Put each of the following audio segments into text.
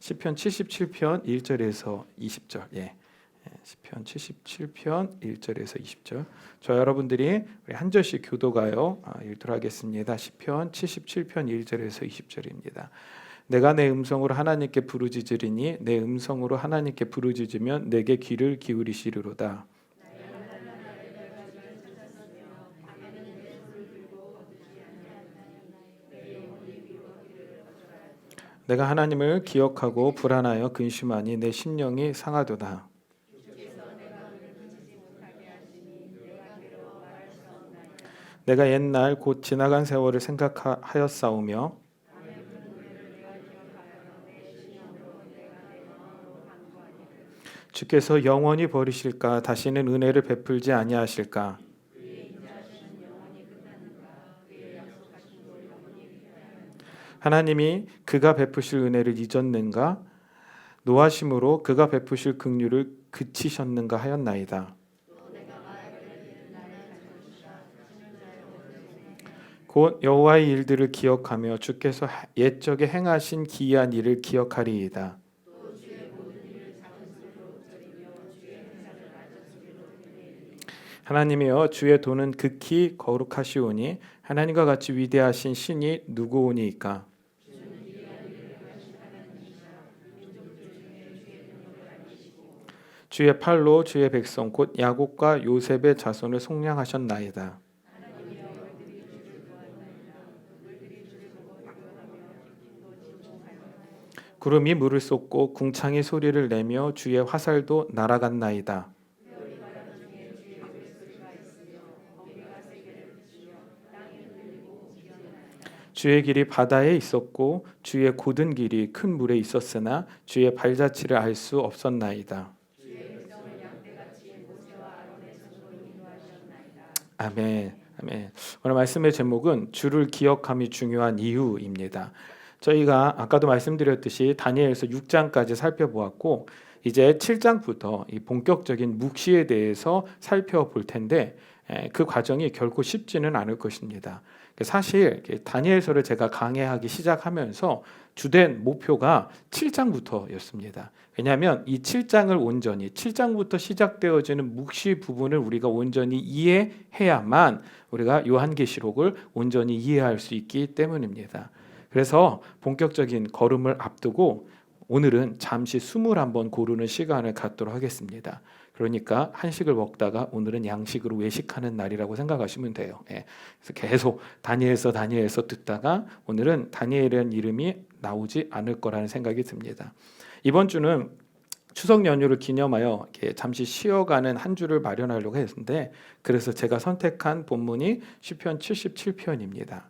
시편 77편 1절에서 20절. 시편 77편 1절에서 20절. 저 여러분들이 우리 한 절씩 교도가요 읽도록 하겠습니다. 시편 77편 1절에서 20절입니다. 내가 내 음성으로 하나님께 부르짖으리니 내 음성으로 하나님께 부르짖으면 내게 귀를 기울이시리로다. 내가 하나님을 기억하고 불안하여 근심하니 내 심령이 상하도다. 내가 옛날 곧 지나간 세월을 생각하였사오며 주께서 영원히 버리실까 다시는 은혜를 베풀지 아니하실까. 하나님이 그가 베푸실 은혜를 잊었는가 노하심으로 그가 베푸실 긍휼을 그치셨는가 하였나이다. 곧 여호와의 일들을 기억하며 주께서 옛적에 행하신 기이한 일을 기억하리이다. 하나님이여 주의 도는 극히 거룩하시오니 하나님과 같이 위대하신 신이 누구오니이까. 주의 팔로 주의 백성 곧 야곱과 요셉의 자손을 속량하셨나이다. 구름이 물을 쏟고 궁창이 소리를 내며 주의 화살도 날아갔나이다. 주의 길이 바다에 있었고 주의 곧은 길이 큰 물에 있었으나 주의 발자취를 알 수 없었나이다. 아멘. 아멘. 오늘 말씀의 제목은 주를 기억함이 중요한 이유입니다. 저희가 아까도 말씀드렸듯이 다니엘서 6장까지 살펴보았고 이제 7장부터 이 본격적인 묵시에 대해서 살펴볼 텐데 그 과정이 결코 쉽지는 않을 것입니다. 사실 다니엘서를 제가 강해하기 시작하면서 주된 목표가 7장부터였습니다. 왜냐하면 이 7장을 온전히 7장부터 시작되어지는 묵시 부분을 우리가 온전히 이해해야만 우리가 요한계시록을 온전히 이해할 수 있기 때문입니다. 그래서 본격적인 걸음을 앞두고 오늘은 잠시 숨을 한번 고르는 시간을 갖도록 하겠습니다. 그러니까 한식을 먹다가 오늘은 양식으로 외식하는 날이라고 생각하시면 돼요. 그래서 계속 다니엘서 듣다가 오늘은 다니엘이라는 이름이 나오지 않을 거라는 생각이 듭니다. 이번 주는 추석 연휴를 기념하여 이렇게 잠시 쉬어가는 한 주를 마련하려고 했는데 그래서 제가 선택한 본문이 시편 77편입니다.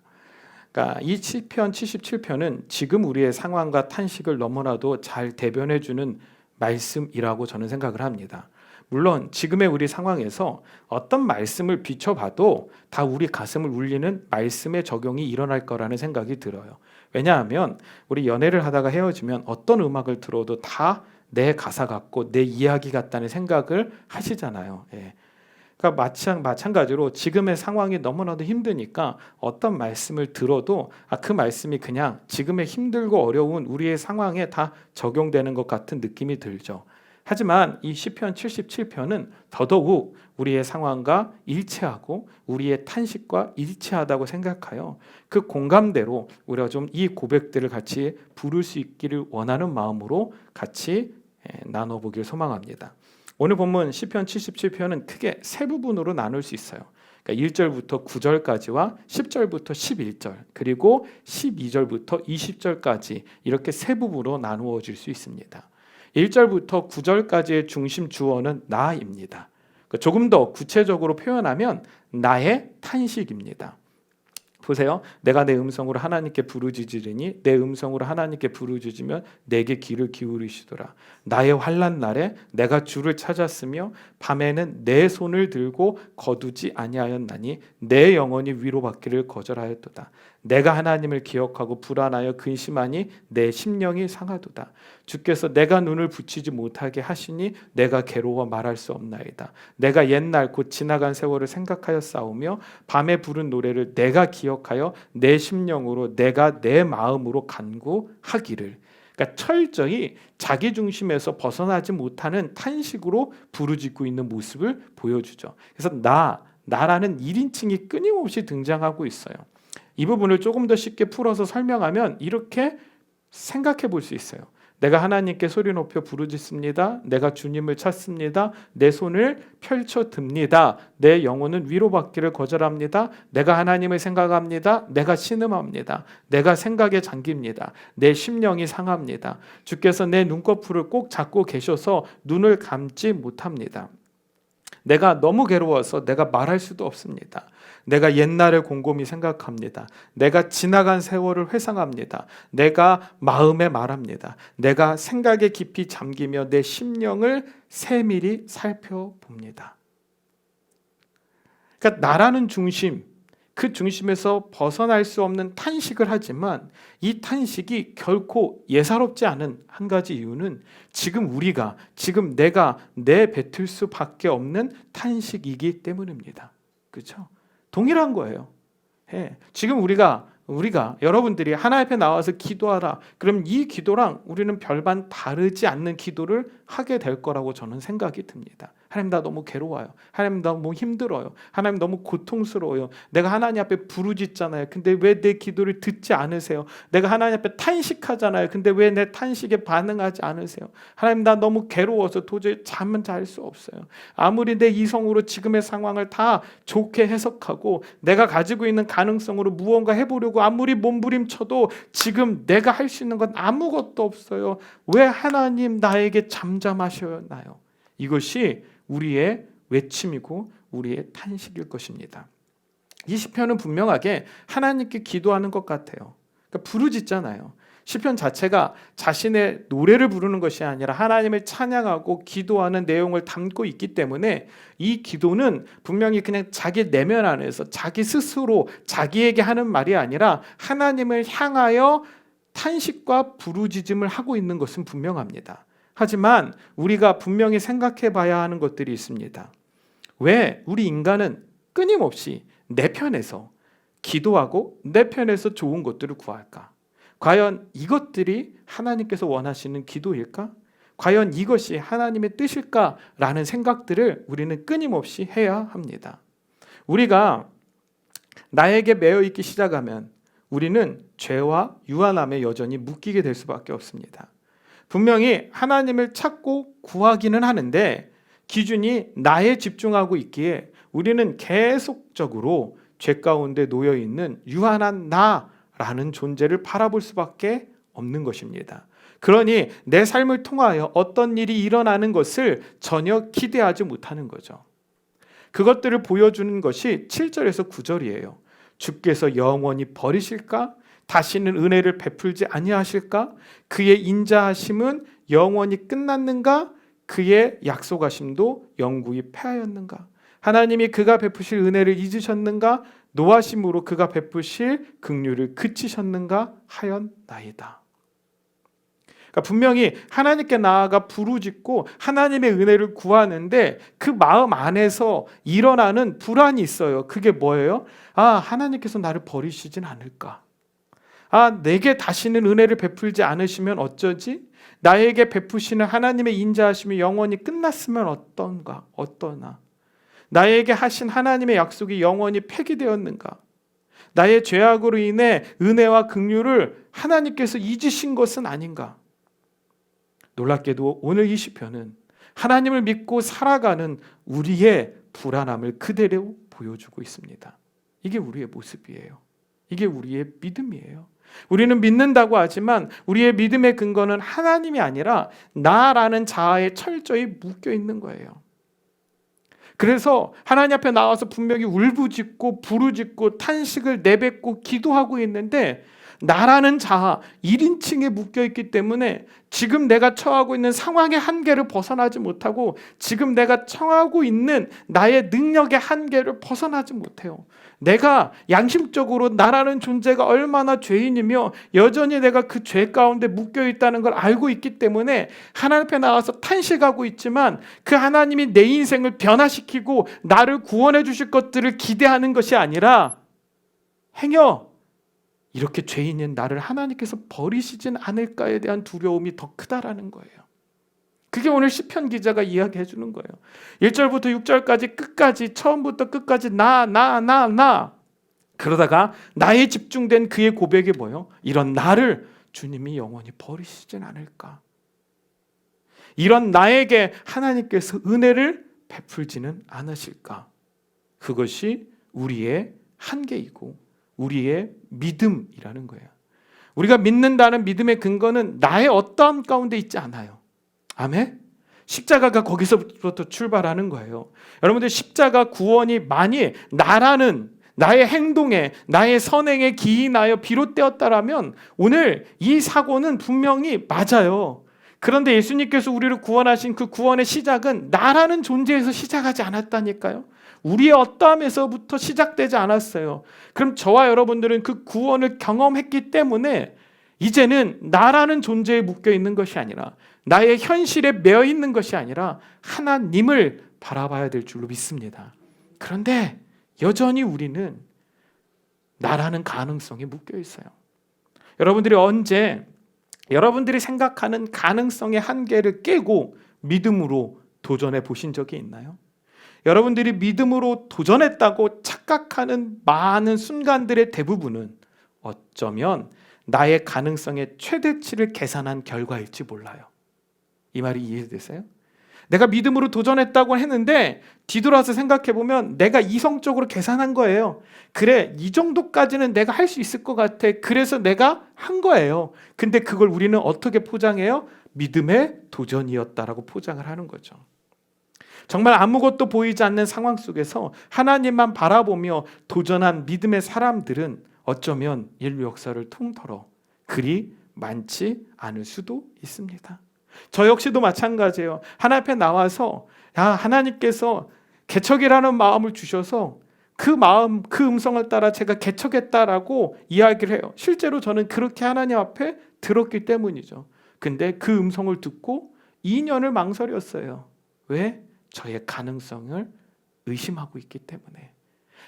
그러니까 이 시편 77편은 지금 우리의 상황과 탄식을 너무나도 잘 대변해주는 말씀이라고 저는 생각을 합니다. 물론 지금의 우리 상황에서 어떤 말씀을 비춰봐도 다 우리 가슴을 울리는 말씀의 적용이 일어날 거라는 생각이 들어요. 왜냐하면 우리 연애를 하다가 헤어지면 어떤 음악을 들어도 다 내 가사 같고 내 이야기 같다는 생각을 하시잖아요. 그러니까 마찬가지로 지금의 상황이 너무나도 힘드니까 어떤 말씀을 들어도 그 말씀이 그냥 지금의 힘들고 어려운 우리의 상황에 다 적용되는 것 같은 느낌이 들죠. 하지만 이 시편 77편은 더더욱 우리의 상황과 일치하고 우리의 탄식과 일치하다고 생각하여 그 공감대로 우리가 좀 이 고백들을 같이 부를 수 있기를 원하는 마음으로 같이 나눠보길 소망합니다. 오늘 본문 시편 77편은 크게 세 부분으로 나눌 수 있어요. 그러니까 1절부터 9절까지와 10절부터 11절 그리고 12절부터 20절까지 이렇게 세 부분으로 나누어질 수 있습니다. 1절부터 9절까지의 중심 주어는 나입니다. 조금 더 구체적으로 표현하면 나의 탄식입니다. 보세요. 내가 내 음성으로 하나님께 부르짖으리니 내 음성으로 하나님께 부르짖으면 내게 귀를 기울이시더라. 나의 환난 날에 내가 주를 찾았으며 밤에는 내 손을 들고 거두지 아니하였나니 내 영혼이 위로받기를 거절하였도다. 내가 하나님을 기억하고 불안하여 근심하니 내 심령이 상하도다. 주께서 내가 눈을 붙이지 못하게 하시니 내가 괴로워 말할 수 없나이다. 내가 옛날 곧 지나간 세월을 생각하여 싸우며 밤에 부른 노래를 내가 기억하여 내 심령으로 내가 내 마음으로 간구하기를. 그러니까 철저히 자기 중심에서 벗어나지 못하는 탄식으로 부르짖고 있는 모습을 보여주죠. 그래서 나라는 1인칭이 끊임없이 등장하고 있어요. 이 부분을 조금 더 쉽게 풀어서 설명하면 이렇게 생각해 볼 수 있어요. 내가 하나님께 소리 높여 부르짖습니다. 내가 주님을 찾습니다. 내 손을 펼쳐 듭니다. 내 영혼은 위로받기를 거절합니다. 내가 하나님을 생각합니다. 내가 신음합니다. 내가 생각에 잠깁니다. 내 심령이 상합니다. 주께서 내 눈꺼풀을 꼭 잡고 계셔서 눈을 감지 못합니다. 내가 너무 괴로워서 내가 말할 수도 없습니다. 내가 옛날을 곰곰이 생각합니다. 내가 지나간 세월을 회상합니다. 내가 마음에 말합니다. 내가 생각에 깊이 잠기며 내 심령을 세밀히 살펴봅니다. 그러니까 나라는 중심, 그 중심에서 벗어날 수 없는 탄식을 하지만 이 탄식이 결코 예사롭지 않은 한 가지 이유는 지금 내가 내뱉을 수밖에 없는 탄식이기 때문입니다. 그렇죠? 동일한 거예요. 지금 우리가 여러분들이 하나님 앞에 나와서 기도하라. 그럼 이 기도랑 우리는 별반 다르지 않는 기도를 하게 될 거라고 저는 생각이 듭니다. 하나님 나 너무 괴로워요. 하나님 너무 힘들어요. 하나님 너무 고통스러워요. 내가 하나님 앞에 부르짖잖아요. 근데 왜 내 기도를 듣지 않으세요? 내가 하나님 앞에 탄식하잖아요. 근데 왜 내 탄식에 반응하지 않으세요? 하나님 나 너무 괴로워서 도저히 잠은 잘 수 없어요. 아무리 내 이성으로 지금의 상황을 다 좋게 해석하고 내가 가지고 있는 가능성으로 무언가 해보려고 아무리 몸부림쳐도 지금 내가 할 수 있는 건 아무것도 없어요. 왜 하나님 나에게 잠잠하셨나요? 이것이 우리의 외침이고 우리의 탄식일 것입니다. 이 시편은 분명하게 하나님께 기도하는 것 같아요. 그러니까 부르짖잖아요. 시편 자체가 자신의 노래를 부르는 것이 아니라 하나님을 찬양하고 기도하는 내용을 담고 있기 때문에 이 기도는 분명히 그냥 자기 내면 안에서 자기 스스로 자기에게 하는 말이 아니라 하나님을 향하여 탄식과 부르짖음을 하고 있는 것은 분명합니다. 하지만 우리가 분명히 생각해 봐야 하는 것들이 있습니다. 왜 우리 인간은 끊임없이 내 편에서 기도하고 내 편에서 좋은 것들을 구할까? 과연 이것들이 하나님께서 원하시는 기도일까? 과연 이것이 하나님의 뜻일까라는 생각들을 우리는 끊임없이 해야 합니다. 우리가 나에게 매여 있기 시작하면 우리는 죄와 유한함에 여전히 묶이게 될 수밖에 없습니다. 분명히 하나님을 찾고 구하기는 하는데 기준이 나에 집중하고 있기에 우리는 계속적으로 죄 가운데 놓여 있는 유한한 나라는 존재를 바라볼 수밖에 없는 것입니다. 그러니 내 삶을 통하여 어떤 일이 일어나는 것을 전혀 기대하지 못하는 거죠. 그것들을 보여주는 것이 7절에서 9절이에요. 주께서 영원히 버리실까? 다시는 은혜를 베풀지 아니하실까? 그의 인자하심은 영원히 끝났는가? 그의 약속하심도 영구히 패하였는가? 하나님이 그가 베푸실 은혜를 잊으셨는가? 노하심으로 그가 베푸실 긍휼을 그치셨는가 하였나이다. 그러니까 분명히 하나님께 나아가 부르짖고 하나님의 은혜를 구하는데 그 마음 안에서 일어나는 불안이 있어요. 그게 뭐예요? 하나님께서 나를 버리시진 않을까? 내게 다시는 은혜를 베풀지 않으시면 어쩌지? 나에게 베푸시는 하나님의 인자하심이 영원히 끝났으면 어떠나? 나에게 하신 하나님의 약속이 영원히 폐기되었는가? 나의 죄악으로 인해 은혜와 긍휼을 하나님께서 잊으신 것은 아닌가? 놀랍게도 오늘 이 시편은 하나님을 믿고 살아가는 우리의 불안함을 그대로 보여주고 있습니다. 이게 우리의 모습이에요. 이게 우리의 믿음이에요. 우리는 믿는다고 하지만 우리의 믿음의 근거는 하나님이 아니라 나라는 자아에 철저히 묶여 있는 거예요. 그래서 하나님 앞에 나와서 분명히 울부짖고 부르짖고 탄식을 내뱉고 기도하고 있는데 나라는 자아 1인칭에 묶여있기 때문에 지금 내가 처하고 있는 상황의 한계를 벗어나지 못하고 지금 내가 처하고 있는 나의 능력의 한계를 벗어나지 못해요. 내가 양심적으로 나라는 존재가 얼마나 죄인이며 여전히 내가 그 죄 가운데 묶여있다는 걸 알고 있기 때문에 하나님 앞에 나와서 탄식하고 있지만 그 하나님이 내 인생을 변화시키고 나를 구원해 주실 것들을 기대하는 것이 아니라 행여 이렇게 죄인인 나를 하나님께서 버리시진 않을까에 대한 두려움이 더 크다라는 거예요. 그게 오늘 시편 기자가 이야기해 주는 거예요. 1절부터 6절까지 끝까지, 처음부터 끝까지 나 그러다가 나에 집중된 그의 고백이 뭐예요? 이런 나를 주님이 영원히 버리시진 않을까? 이런 나에게 하나님께서 은혜를 베풀지는 않으실까? 그것이 우리의 한계이고 우리의 믿음이라는 거예요. 우리가 믿는다는 믿음의 근거는 나의 어떠함 가운데 있지 않아요. 아멘? 십자가가 거기서부터 출발하는 거예요. 여러분들, 십자가 구원이 많이 나의 행동에, 나의 선행에 기인하여 비롯되었다라면 오늘 이 사고는 분명히 맞아요. 그런데 예수님께서 우리를 구원하신 그 구원의 시작은 나라는 존재에서 시작하지 않았다니까요. 우리의 어떠함에서부터 시작되지 않았어요. 그럼 저와 여러분들은 그 구원을 경험했기 때문에 이제는 나라는 존재에 묶여 있는 것이 아니라, 나의 현실에 매여 있는 것이 아니라 하나님을 바라봐야 될 줄로 믿습니다. 그런데 여전히 우리는 나라는 가능성에 묶여 있어요. 여러분들이 언제 여러분들이 생각하는 가능성의 한계를 깨고 믿음으로 도전해 보신 적이 있나요? 여러분들이 믿음으로 도전했다고 착각하는 많은 순간들의 대부분은 어쩌면 나의 가능성의 최대치를 계산한 결과일지 몰라요. 이 말이 이해되세요? 내가 믿음으로 도전했다고 했는데 뒤돌아서 생각해보면 내가 이성적으로 계산한 거예요. 그래, 이 정도까지는 내가 할 수 있을 것 같아. 그래서 내가 한 거예요. 근데 그걸 우리는 어떻게 포장해요? 믿음의 도전이었다라고 포장을 하는 거죠. 정말 아무것도 보이지 않는 상황 속에서 하나님만 바라보며 도전한 믿음의 사람들은 어쩌면 인류 역사를 통틀어 그리 많지 않을 수도 있습니다. 저 역시도 마찬가지예요. 하나님 앞에 나와서 하나님께서 개척이라는 마음을 주셔서 그 마음, 그 음성을 따라 제가 개척했다라고 이야기를 해요. 실제로 저는 그렇게 하나님 앞에 들었기 때문이죠. 근데 그 음성을 듣고 2년을 망설였어요. 왜? 저의 가능성을 의심하고 있기 때문에.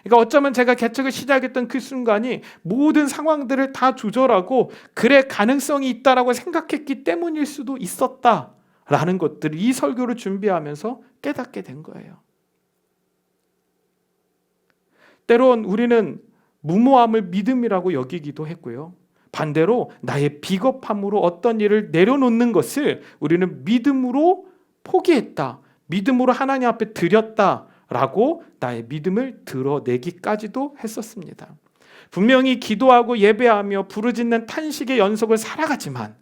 그러니까 어쩌면 제가 개척을 시작했던 그 순간이 모든 상황들을 다 조절하고 그래, 가능성이 있다라고 생각했기 때문일 수도 있었다라는 것들을 이 설교를 준비하면서 깨닫게 된 거예요. 때론 우리는 무모함을 믿음이라고 여기기도 했고요. 반대로 나의 비겁함으로 어떤 일을 내려놓는 것을 우리는 믿음으로 포기했다, 믿음으로 하나님 앞에 드렸다라고 나의 믿음을 드러내기까지도 했었습니다. 분명히 기도하고 예배하며 부르짖는 탄식의 연속을 살아가지만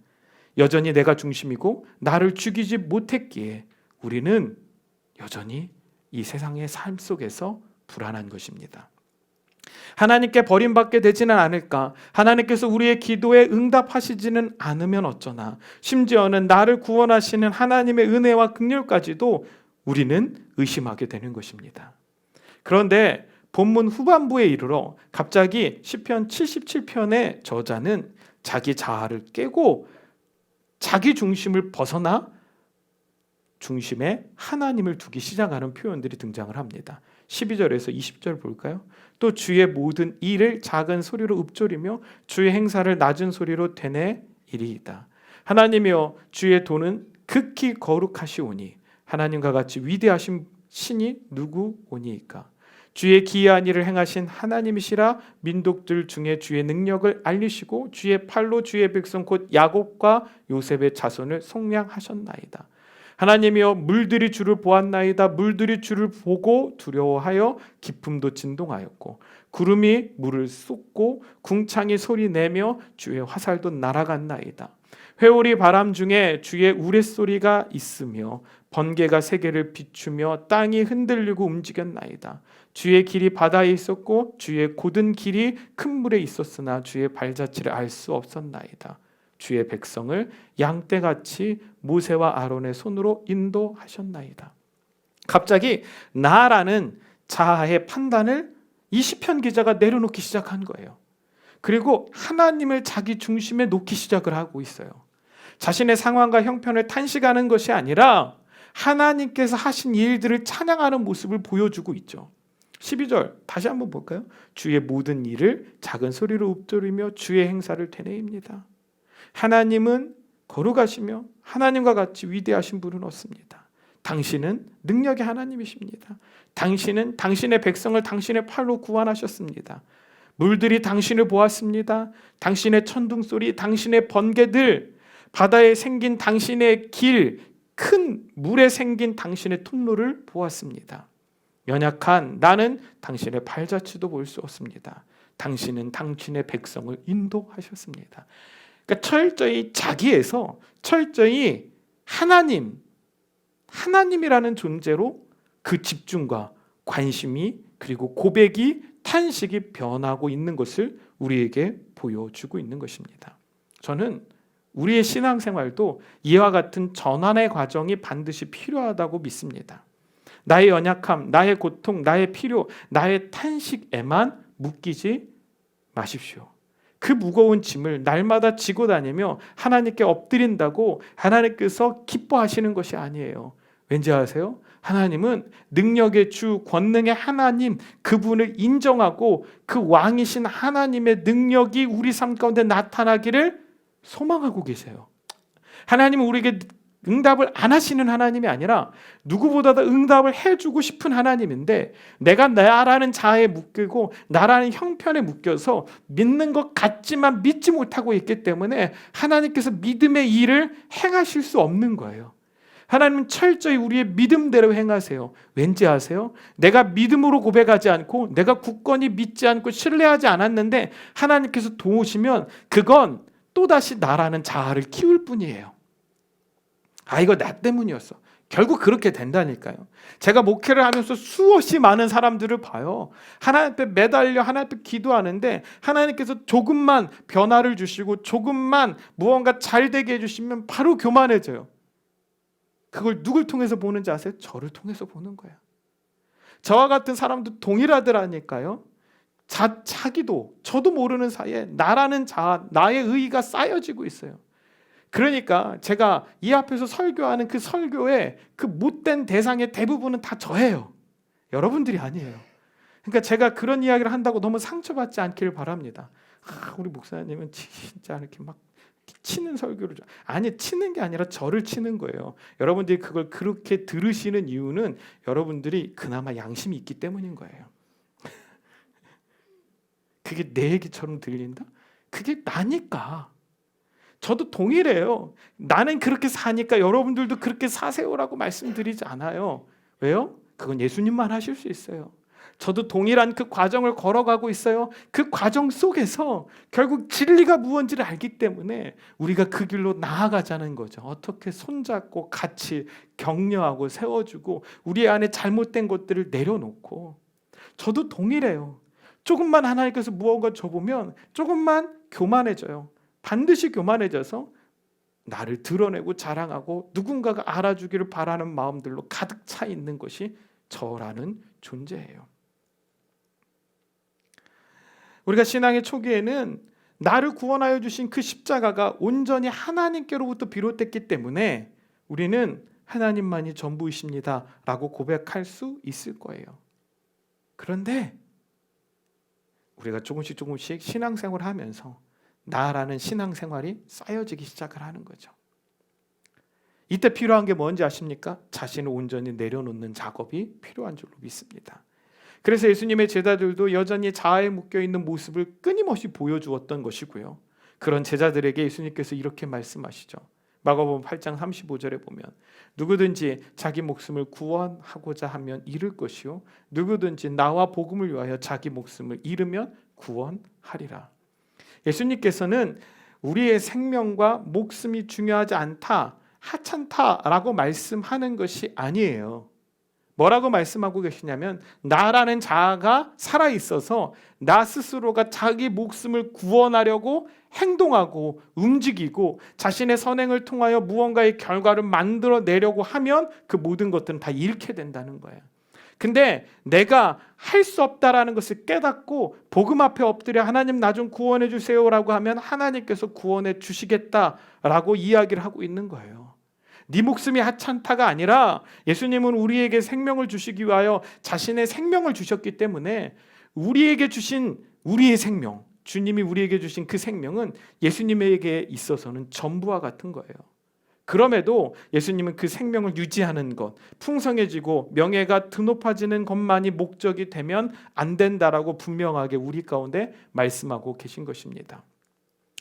여전히 내가 중심이고 나를 죽이지 못했기에 우리는 여전히 이 세상의 삶 속에서 불안한 것입니다. 하나님께 버림받게 되지는 않을까? 하나님께서 우리의 기도에 응답하시지는 않으면 어쩌나? 심지어는 나를 구원하시는 하나님의 은혜와 긍휼까지도 우리는 의심하게 되는 것입니다. 그런데 본문 후반부에 이르러 갑자기 시편 77편의 저자는 자기 자아를 깨고 자기 중심을 벗어나 중심에 하나님을 두기 시작하는 표현들이 등장을 합니다. 12절에서 20절 볼까요? 또 주의 모든 일을 작은 소리로 읊조리며 주의 행사를 낮은 소리로 되뇌이리이다. 하나님이여, 주의 도는 극히 거룩하시오니 하나님과 같이 위대하신 신이 누구오니이까? 주의 기이한 일을 행하신 하나님이시라. 민족들 중에 주의 능력을 알리시고 주의 팔로 주의 백성 곧 야곱과 요셉의 자손을 속량하셨나이다. 하나님이여, 물들이 주를 보았나이다. 물들이 주를 보고 두려워하여 기품도 진동하였고 구름이 물을 쏟고 궁창이 소리내며 주의 화살도 날아갔나이다. 회오리 바람 중에 주의 우레소리가 있으며 번개가 세계를 비추며 땅이 흔들리고 움직였나이다. 주의 길이 바다에 있었고 주의 곧은 길이 큰 물에 있었으나 주의 발자취를 알 수 없었나이다. 주의 백성을 양떼같이 모세와 아론의 손으로 인도하셨나이다. 갑자기 나라는 자아의 판단을 이 시편 기자가 내려놓기 시작한 거예요. 그리고 하나님을 자기 중심에 놓기 시작을 하고 있어요. 자신의 상황과 형편을 탄식하는 것이 아니라 하나님께서 하신 일들을 찬양하는 모습을 보여주고 있죠. 12절 다시 한번 볼까요? 주의 모든 일을 작은 소리로 읊조리며 주의 행사를 되뇌입니다. 하나님은 거룩하시며 하나님과 같이 위대하신 분은 없습니다. 당신은 능력의 하나님이십니다. 당신은 당신의 백성을 당신의 팔로 구원하셨습니다. 물들이 당신을 보았습니다. 당신의 천둥소리, 당신의 번개들, 바다에 생긴 당신의 길, 큰 물에 생긴 당신의 통로를 보았습니다. 연약한 나는 당신의 발자취도 볼 수 없습니다. 당신은 당신의 백성을 인도하셨습니다. 그러니까 철저히 자기에서 철저히 하나님이라는 존재로 그 집중과 관심이 그리고 고백이 탄식이 변하고 있는 것을 우리에게 보여주고 있는 것입니다. 저는 우리의 신앙생활도 이와 같은 전환의 과정이 반드시 필요하다고 믿습니다. 나의 연약함, 나의 고통, 나의 필요, 나의 탄식에만 묶이지 마십시오. 그 무거운 짐을 날마다 지고 다니며 하나님께 엎드린다고 하나님께서 기뻐하시는 것이 아니에요. 왠지 아세요? 하나님은 능력의 주, 권능의 하나님, 그분을 인정하고 그 왕이신 하나님의 능력이 우리 삶 가운데 나타나기를 소망하고 계세요. 하나님은 우리에게 응답을 안 하시는 하나님이 아니라 누구보다도 응답을 해주고 싶은 하나님인데, 내가 나라는 자아에 묶이고 나라는 형편에 묶여서 믿는 것 같지만 믿지 못하고 있기 때문에 하나님께서 믿음의 일을 행하실 수 없는 거예요. 하나님은 철저히 우리의 믿음대로 행하세요. 왠지 아세요? 내가 믿음으로 고백하지 않고 내가 굳건히 믿지 않고 신뢰하지 않았는데 하나님께서 도우시면 그건 또다시 나라는 자아를 키울 뿐이에요. 이거 나 때문이었어. 결국 그렇게 된다니까요. 제가 목회를 하면서 수없이 많은 사람들을 봐요. 하나님 앞에 매달려 하나님 앞에 기도하는데 하나님께서 조금만 변화를 주시고 조금만 무언가 잘 되게 해주시면 바로 교만해져요. 그걸 누굴 통해서 보는지 아세요? 저를 통해서 보는 거야. 저와 같은 사람도 동일하더라니까요. 자기도 저도 모르는 사이에 나라는 자아, 나의 의의가 쌓여지고 있어요. 그러니까 제가 이 앞에서 설교하는 그 설교의 그 못된 대상의 대부분은 다 저예요. 여러분들이 아니에요. 그러니까 제가 그런 이야기를 한다고 너무 상처받지 않기를 바랍니다. 우리 목사님은 진짜 이렇게 막 치는 설교를, 아니, 치는 게 아니라 저를 치는 거예요. 여러분들이 그걸 그렇게 들으시는 이유는 여러분들이 그나마 양심이 있기 때문인 거예요. 그게 내 얘기처럼 들린다? 그게 나니까. 저도 동일해요. 나는 그렇게 사니까 여러분들도 그렇게 사세요라고 말씀드리지 않아요. 왜요? 그건 예수님만 하실 수 있어요. 저도 동일한 그 과정을 걸어가고 있어요. 그 과정 속에서 결국 진리가 무언지를 알기 때문에 우리가 그 길로 나아가자는 거죠. 어떻게 손잡고 같이 격려하고 세워주고 우리 안에 잘못된 것들을 내려놓고. 저도 동일해요. 조금만 하나님께서 무언가 줘보면 조금만 교만해져요. 반드시 교만해져서 나를 드러내고 자랑하고 누군가가 알아주기를 바라는 마음들로 가득 차 있는 것이 저라는 존재예요. 우리가 신앙의 초기에는 나를 구원하여 주신 그 십자가가 온전히 하나님께로부터 비롯됐기 때문에 우리는 하나님만이 전부이십니다 라고 고백할 수 있을 거예요. 그런데 우리가 조금씩 신앙생활을 하면서 나라는 신앙생활이 쌓여지기 시작을 하는 거죠. 이때 필요한 게 뭔지 아십니까? 자신을 온전히 내려놓는 작업이 필요한 줄로 믿습니다. 그래서 예수님의 제자들도 여전히 자아에 묶여있는 모습을 끊임없이 보여주었던 것이고요. 그런 제자들에게 예수님께서 이렇게 말씀하시죠. 마가복음 8장 35절에 보면 누구든지 자기 목숨을 구원하고자 하면 잃을 것이요 누구든지 나와 복음을 위하여 자기 목숨을 잃으면 구원하리라. 예수님께서는 우리의 생명과 목숨이 중요하지 않다, 하찮다라고 말씀하는 것이 아니에요. 뭐라고 말씀하고 계시냐면 나라는 자아가 살아있어서 나 스스로가 자기 목숨을 구원하려고 행동하고 움직이고 자신의 선행을 통하여 무언가의 결과를 만들어내려고 하면 그 모든 것들은 다 잃게 된다는 거예요. 근데 내가 할 수 없다라는 것을 깨닫고 복음 앞에 엎드려 하나님 나 좀 구원해 주세요라고 하면 하나님께서 구원해 주시겠다라고 이야기를 하고 있는 거예요. 네 목숨이 하찮다가 아니라 예수님은 우리에게 생명을 주시기 위하여 자신의 생명을 주셨기 때문에 우리에게 주신 우리의 생명, 주님이 우리에게 주신 그 생명은 예수님에게 있어서는 전부와 같은 거예요. 그럼에도 예수님은 그 생명을 유지하는 것, 풍성해지고 명예가 드높아지는 것만이 목적이 되면 안 된다라고 분명하게 우리 가운데 말씀하고 계신 것입니다.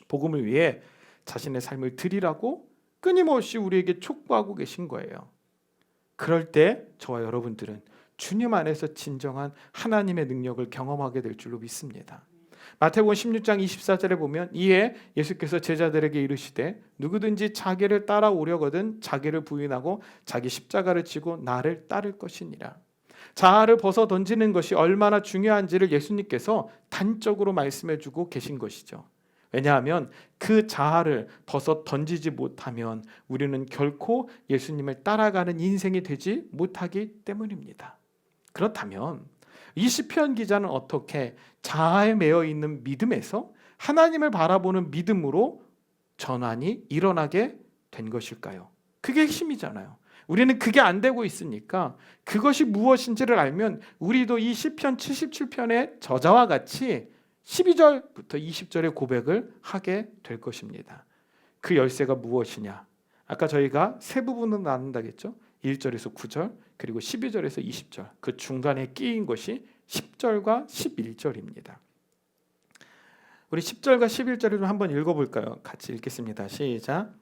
복음을 위해 자신의 삶을 드리라고 끊임없이 우리에게 촉구하고 계신 거예요. 그럴 때 저와 여러분들은 주님 안에서 진정한 하나님의 능력을 경험하게 될 줄로 믿습니다. 마태복음 16장 24절에 보면 이에 예수께서 제자들에게 이르시되 누구든지 자기를 따라오려거든 자기를 부인하고 자기 십자가를 지고 나를 따를 것이니라. 자아를 벗어 던지는 것이 얼마나 중요한지를 예수님께서 단적으로 말씀해 주고 계신 것이죠. 왜냐하면 그 자아를 벗어 던지지 못하면 우리는 결코 예수님을 따라가는 인생이 되지 못하기 때문입니다. 그렇다면 이 시편 기자는 어떻게 자아에 매여 있는 믿음에서 하나님을 바라보는 믿음으로 전환이 일어나게 된 것일까요? 그게 핵심이잖아요. 우리는 그게 안 되고 있으니까 그것이 무엇인지를 알면 우리도 이 시편 77편의 저자와 같이 12절부터 20절의 고백을 하게 될 것입니다. 그 열쇠가 무엇이냐? 아까 저희가 세 부분으로 나눈다겠죠? 1절에서 9절 그리고 12절에서 20절 그 중간에 끼인 것이 10절과 11절입니다. 우리 10절과 11절을 좀 한번 읽어볼까요? 같이 읽겠습니다. 시작.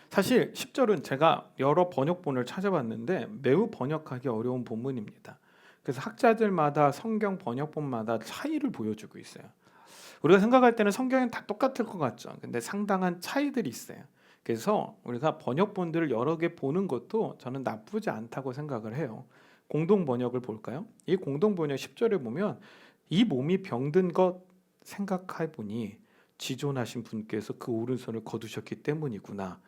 사실 10절은 제가 여러 번역본을 찾아봤는데 매우 번역하기 어려운 본문입니다. 그래서 학자들마다 성경 번역본마다 차이를 보여주고 있어요. 우리가 생각할 때는 성경은 다 똑같을 것 같죠. 근데 상당한 차이들이 있어요. 그래서 우리가 번역본들을 여러 개 보는 것도 저는 나쁘지 않다고 생각을 해요. 공동 번역을 볼까요? 이 공동 번역 10절에 보면 이 몸이 병든 것 생각해 보니 지존하신 분께서 그 오른손을 거두셨기 때문이구나.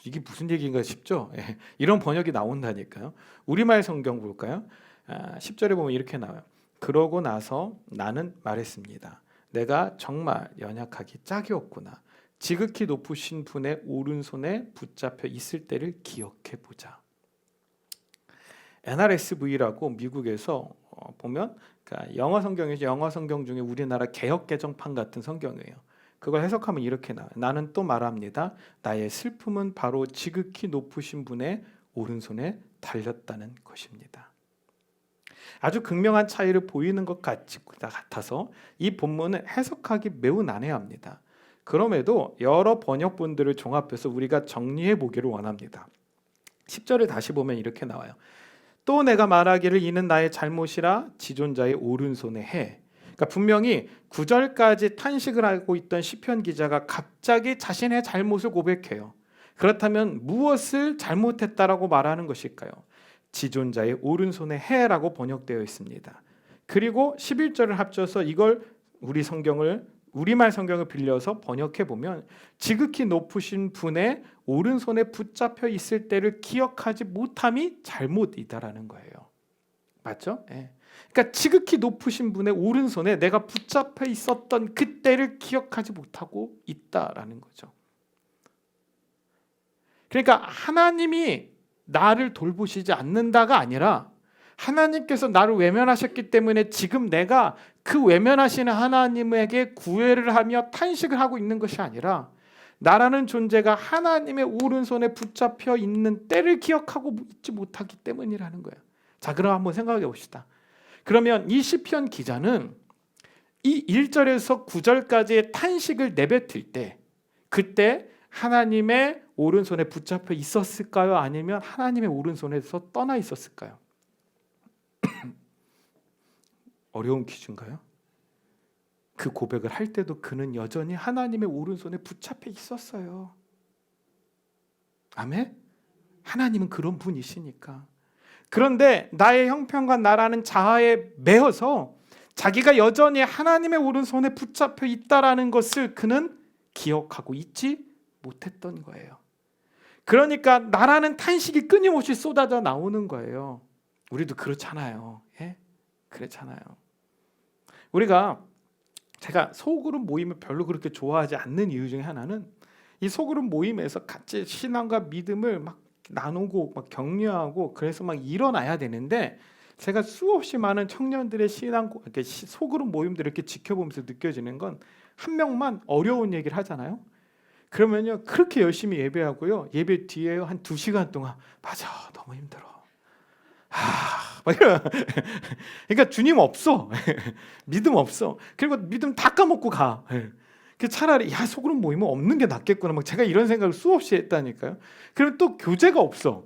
이게 무슨 얘기인가 싶죠? 이런 번역이 나온다니까요. 우리말 성경 볼까요? 10절에 보면 이렇게 나와요. 그러고 나서 나는 말했습니다. 내가 정말 연약하기 짝이 없구나. 지극히 높으신 분의 오른손에 붙잡혀 있을 때를 기억해 보자. NRSV라고 미국에서 보면 그러니까 영어 성경에서 영어 성경 중에 우리나라 개역 개정판 같은 성경이에요. 그걸 해석하면 이렇게 나와요. 나는 또 말합니다. 나의 슬픔은 바로 지극히 높으신 분의 오른손에 달렸다는 것입니다. 아주 극명한 차이를 보이는 것 같아서 이 본문을 해석하기 매우 난해합니다. 그럼에도 여러 번역본들을 종합해서 우리가 정리해 보기를 원합니다. 10절을 다시 보면 이렇게 나와요. 또 내가 말하기를 이는 나의 잘못이라 지존자의 오른손에 해. 그러니까 분명히 9절까지 탄식을 하고 있던 시편 기자가 갑자기 자신의 잘못을 고백해요. 그렇다면 무엇을 잘못했다라고 말하는 것일까요? 지존자의 오른손에 해라고 번역되어 있습니다. 그리고 11절을 합쳐서 이걸 우리말 성경을 빌려서 번역해 보면 지극히 높으신 분의 오른손에 붙잡혀 있을 때를 기억하지 못함이 잘못이다라는 거예요. 맞죠? 예. 그러니까 지극히 높으신 분의 오른손에 내가 붙잡혀 있었던 그때를 기억하지 못하고 있다라는 거죠. 그러니까 하나님이 나를 돌보시지 않는다가 아니라 하나님께서 나를 외면하셨기 때문에 지금 내가 그 외면하시는 하나님에게 구애를 하며 탄식을 하고 있는 것이 아니라 나라는 존재가 하나님의 오른손에 붙잡혀 있는 때를 기억하고 있지 못하기 때문이라는 거예요. 자, 그럼 한번 생각해 봅시다. 그러면 이 시편 기자는 이 1절에서 9절까지의 탄식을 내뱉을 때 그때 하나님의 오른손에 붙잡혀 있었을까요? 아니면 하나님의 오른손에서 떠나 있었을까요? 어려운 퀴즈인가요? 그 고백을 할 때도 그는 여전히 하나님의 오른손에 붙잡혀 있었어요. 아멘? 하나님은 그런 분이시니까. 그런데 나의 형편과 나라는 자아에 매여서 자기가 여전히 하나님의 오른손에 붙잡혀 있다라는 것을 그는 기억하고 있지 못했던 거예요. 그러니까 나라는 탄식이 끊임없이 쏟아져 나오는 거예요. 우리도 그렇잖아요. 예? 그렇잖아요. 우리가 제가 소그룹 모임을 별로 그렇게 좋아하지 않는 이유 중에 하나는 이 소그룹 모임에서 같이 신앙과 믿음을 막 나누고 막 격려하고 그래서 막 일어나야 되는데 제가 수없이 많은 청년들의 신앙 이렇게 소그룹 모임들을 이렇게 지켜보면서 느껴지는 건 한 명만 어려운 얘기를 하잖아요. 그러면요 그렇게 열심히 예배하고요 예배 뒤에 한 2시간 동안 맞아 너무 힘들어. 막 그러니까 주님 없어. 믿음 없어. 그리고 믿음 다 까먹고 가. 차라리 야 소그룹 모임은 없는 게 낫겠구나. 막 제가 이런 생각을 수없이 했다니까요. 그럼 또 교제가 없어.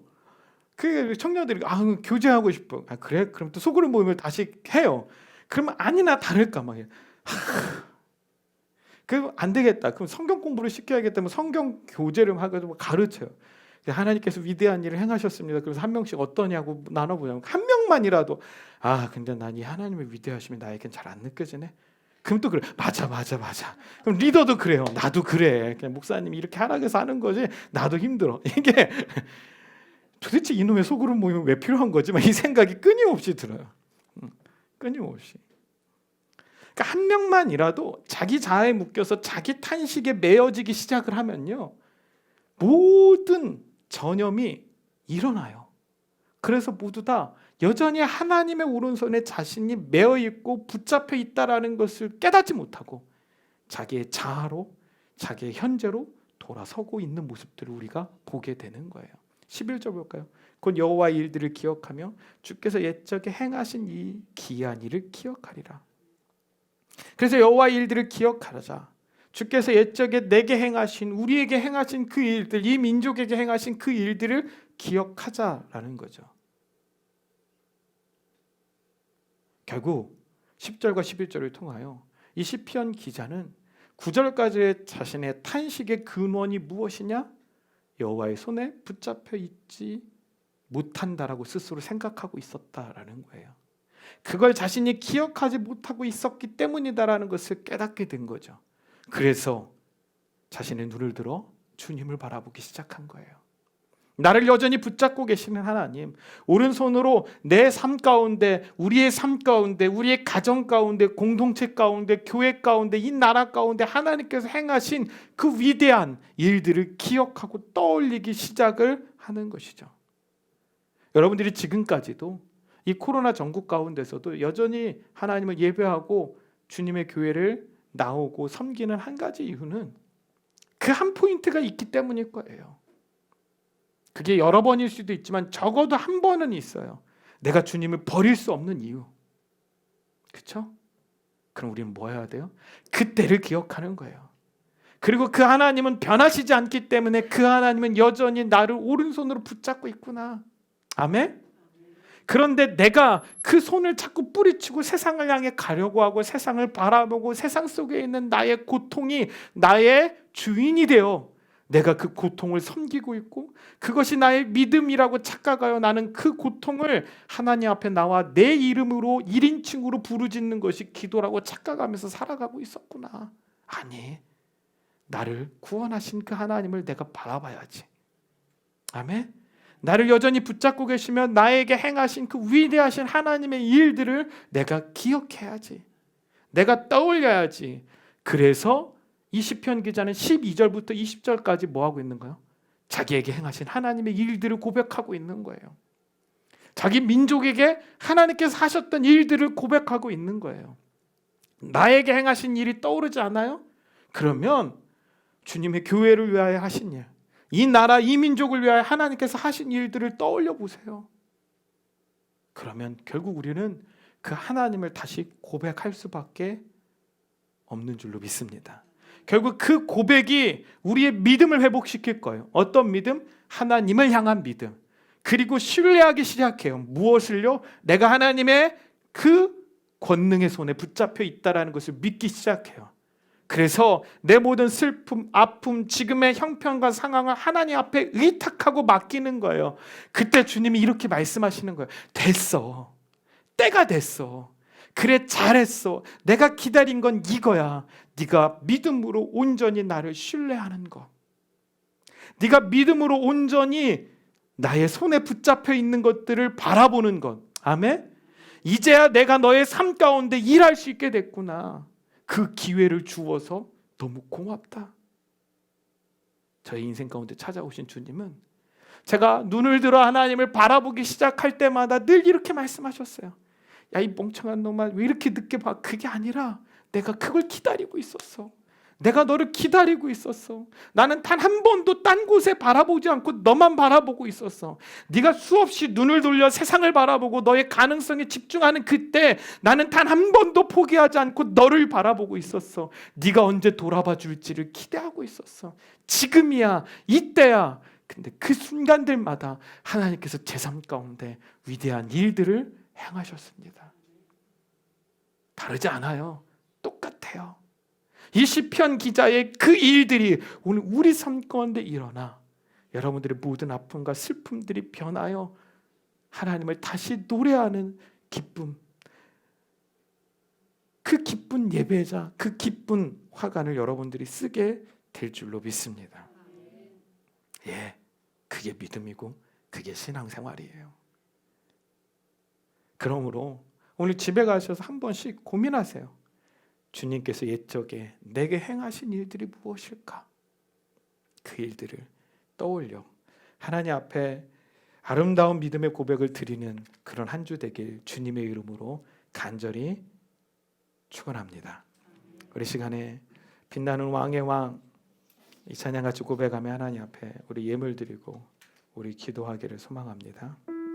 그 청년들이 교제하고 싶어. 그래? 그럼 또 소그룹 모임을 다시 해요. 그러면 아니나 다를까 막. 그 안 되겠다. 그럼 성경 공부를 시켜야겠다면 성경 교제를 하고 가르쳐요. 하나님께서 위대한 일을 행하셨습니다. 그래서 한 명씩 어떠냐고 나눠보자면 한 명만이라도 근데 난 이 하나님의 위대하심이 나에겐 잘 안 느껴지네. 그럼 또 그래. 맞아. 그럼 리더도 그래요. 나도 그래. 그냥 목사님이 이렇게 하락해서 하는 거지. 나도 힘들어. 이게 도대체 이놈의 소그룹 모임은 왜 필요한 거지? 막 이 생각이 끊임없이 들어요. 끊임없이. 그러니까 한 명만이라도 자기 자아에 묶여서 자기 탄식에 매여지기 시작을 하면요. 모든 전염이 일어나요. 그래서 모두 다 여전히 하나님의 오른손에 자신이 매어 있고 붙잡혀 있다라는 것을 깨닫지 못하고 자기의 자아로 자기의 현재로 돌아서고 있는 모습들을 우리가 보게 되는 거예요. 11절 볼까요? 곧 여호와의 일들을 기억하며 주께서 옛적에 행하신 이 기이한 일을 기억하리라. 그래서 여호와의 일들을 기억하자. 주께서 옛적에 내게 행하신 우리에게 행하신 그 일들, 이 민족에게 행하신 그 일들을 기억하자라는 거죠. 결국 10절과 11절을 통하여 이 시편 기자는 9절까지의 자신의 탄식의 근원이 무엇이냐? 여호와의 손에 붙잡혀 있지 못한다라고 스스로 생각하고 있었다라는 거예요. 그걸 자신이 기억하지 못하고 있었기 때문이다라는 것을 깨닫게 된 거죠. 그래서 자신의 눈을 들어 주님을 바라보기 시작한 거예요. 나를 여전히 붙잡고 계시는 하나님, 오른손으로 내 삶 가운데, 우리의 삶 가운데, 우리의 가정 가운데, 공동체 가운데, 교회 가운데, 이 나라 가운데 하나님께서 행하신 그 위대한 일들을 기억하고 떠올리기 시작을 하는 것이죠. 여러분들이 지금까지도 이 코로나 전국 가운데서도 여전히 하나님을 예배하고 주님의 교회를 나오고 섬기는 한 가지 이유는 그 한 포인트가 있기 때문일 거예요. 그게 여러 번일 수도 있지만 적어도 한 번은 있어요. 내가 주님을 버릴 수 없는 이유. 그렇죠? 그럼 우리는 뭐 해야 돼요? 그때를 기억하는 거예요. 그리고 그 하나님은 변하시지 않기 때문에 그 하나님은 여전히 나를 오른손으로 붙잡고 있구나. 아멘? 그런데 내가 그 손을 자꾸 뿌리치고 세상을 향해 가려고 하고 세상을 바라보고 세상 속에 있는 나의 고통이 나의 주인이 되어 내가 그 고통을 섬기고 있고 그것이 나의 믿음이라고 착각하여 나는 그 고통을 하나님 앞에 나와 내 이름으로 1인칭으로 부르짖는 것이 기도라고 착각하면서 살아가고 있었구나. 아니, 나를 구원하신 그 하나님을 내가 바라봐야지. 아멘? 나를 여전히 붙잡고 계시면 나에게 행하신 그 위대하신 하나님의 일들을 내가 기억해야지. 내가 떠올려야지. 그래서 이 시편 기자는 12절부터 20절까지 뭐 하고 있는가요? 자기에게 행하신 하나님의 일들을 고백하고 있는 거예요. 자기 민족에게 하나님께서 하셨던 일들을 고백하고 있는 거예요. 나에게 행하신 일이 떠오르지 않아요? 그러면 주님의 교회를 위하여 하신 일, 이 나라, 이 민족을 위하여 하나님께서 하신 일들을 떠올려 보세요. 그러면 결국 우리는 그 하나님을 다시 고백할 수밖에 없는 줄로 믿습니다. 결국 그 고백이 우리의 믿음을 회복시킬 거예요. 어떤 믿음? 하나님을 향한 믿음. 그리고 신뢰하기 시작해요. 무엇을요? 내가 하나님의 그 권능의 손에 붙잡혀 있다는 것을 믿기 시작해요. 그래서 내 모든 슬픔, 아픔, 지금의 형편과 상황을 하나님 앞에 의탁하고 맡기는 거예요. 그때 주님이 이렇게 말씀하시는 거예요. 됐어. 때가 됐어. 그래, 잘했어. 내가 기다린 건 이거야. 네가 믿음으로 온전히 나를 신뢰하는 것. 네가 믿음으로 온전히 나의 손에 붙잡혀 있는 것들을 바라보는 것. 아멘? 이제야 내가 너의 삶 가운데 일할 수 있게 됐구나. 그 기회를 주어서 너무 고맙다. 저희 인생 가운데 찾아오신 주님은 제가 눈을 들어 하나님을 바라보기 시작할 때마다 늘 이렇게 말씀하셨어요. 야, 이 멍청한 놈아, 왜 이렇게 늦게 봐? 그게 아니라 내가 그걸 기다리고 있었어. 내가 너를 기다리고 있었어. 나는 단 한 번도 딴 곳에 바라보지 않고 너만 바라보고 있었어. 네가 수없이 눈을 돌려 세상을 바라보고 너의 가능성에 집중하는 그때 나는 단 한 번도 포기하지 않고 너를 바라보고 있었어. 네가 언제 돌아봐 줄지를 기대하고 있었어. 지금이야, 이때야. 근데 그 순간들마다 하나님께서 제 삶 가운데 위대한 일들을 행하셨습니다. 다르지 않아요. 똑같아요. 이 시편 기자의 그 일들이 오늘 우리 삶 가운데 일어나 여러분들의 모든 아픔과 슬픔들이 변하여 하나님을 다시 노래하는 기쁨, 그 기쁜 예배자, 그 기쁜 화관을 여러분들이 쓰게 될 줄로 믿습니다. 예, 그게 믿음이고 그게 신앙생활이에요. 그러므로 오늘 집에 가셔서 한 번씩 고민하세요. 주님께서 옛적에 내게 행하신 일들이 무엇일까? 그 일들을 떠올려 하나님 앞에 아름다운 믿음의 고백을 드리는 그런 한 주 되길 주님의 이름으로 간절히 축원합니다. 우리 시간에 빛나는 왕의 왕 이 찬양같이 고백하며 하나님 앞에 우리 예물 드리고 우리 기도하기를 소망합니다.